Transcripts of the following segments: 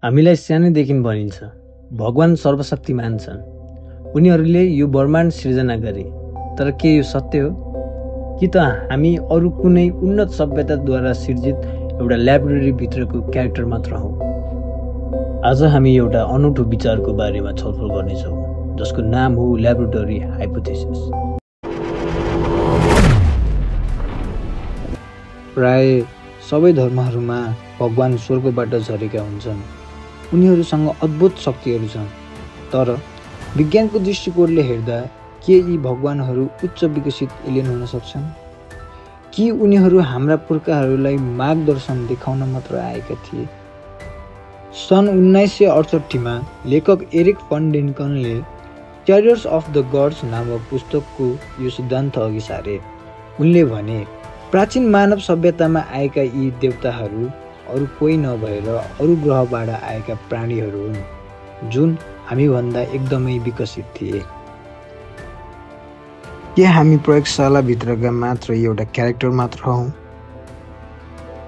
हामीलाई सानैदेखि भनिन्छ भगवान सर्वशक्तिमान छन्। उनीहरूले यो ब्रह्माण्ड सिर्जना गरे। तर के यो सत्य हो? कि त हामी अरू कुनै उन्नत सभ्यताद्वारा सिर्जित एउटा ल्याबोरेटरी भित्रको क्यारेक्टर मात्र हौ? आज हामी एउटा अनौठो विचारको बारेमा छलफल गर्नेछौँ जसको नाम हो ल्याबोरेटरी हाइपोथेसिस। प्राय सबै धर्महरूमा भगवान स्वर्गबाट झरेका हुन्छन्। उनीहरूसँग अद्भुत शक्तिहरू छन्। तर विज्ञानको दृष्टिकोणले हेर्दा के यी भगवानहरू उच्च विकसित एलियन हुन सक्छन्? कि उनीहरू हाम्रा पुर्खाहरूलाई मार्गदर्शन देखाउन मात्र आएका थिए? सन् 1968 मा लेखक एरिक फन डेन्कनले च्यारियट्स अफ द गड्स नामक पुस्तकको यो सिद्धान्त अघि सारे। उनले भने प्राचीन मानव सभ्यतामा आएका यी देवताहरू अरू कोही नभएर अरू ग्रहबाट आएका प्राणीहरू हुन् जुन हामीभन्दा एकदमै विकसित थिए। के हामी प्रयोगशालाभित्रका मात्र एउटा क्यारेक्टर मात्र हौँ?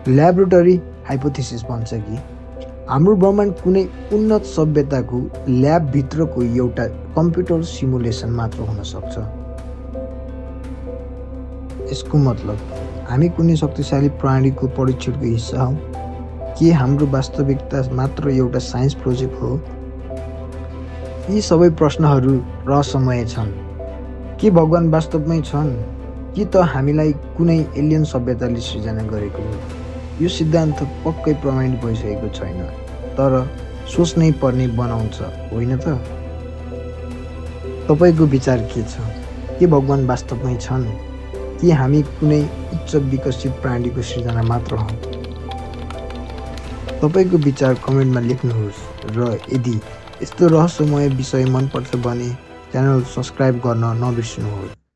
ल्याबोरेटरी हाइपोथेसिस भन्छ कि हाम्रो ब्रह्माण्ड कुनै उन्नत सभ्यताको ल्याबभित्रको एउटा कम्प्युटर सिमुलेसन मात्र हुन सक्छ। यसको मतलब हामी कुनै शक्तिशाली प्राणीको परीक्षणको हिस्सा हौँ? के हाम्रो वास्तविकता मात्र एउटा साइन्स प्रोजेक्ट हो? यी सबै प्रश्नहरू रहस्यमय छन्। के भगवान वास्तवमै छन्? कि त हामीलाई कुनै एलियन सभ्यताले सृजना गरेको हो? यो सिद्धान्त पक्कै प्रमाणित भइसकेको छैन, तर सोच्नै पर्ने बनाउँछ, होइन त? तपाईँको विचार के छ? के भगवान वास्तवमै छन्? कि हामी कुनै उच्च विकसित प्राणीको सृजना मात्र हौँ? तपाईँको विचार कमेन्टमा लेख्नुहोस् र यदि यस्तो रहस्यमय विषय मनपर्छ भने च्यानल सब्स्क्राइब गर्न नबिर्सनुहोस्।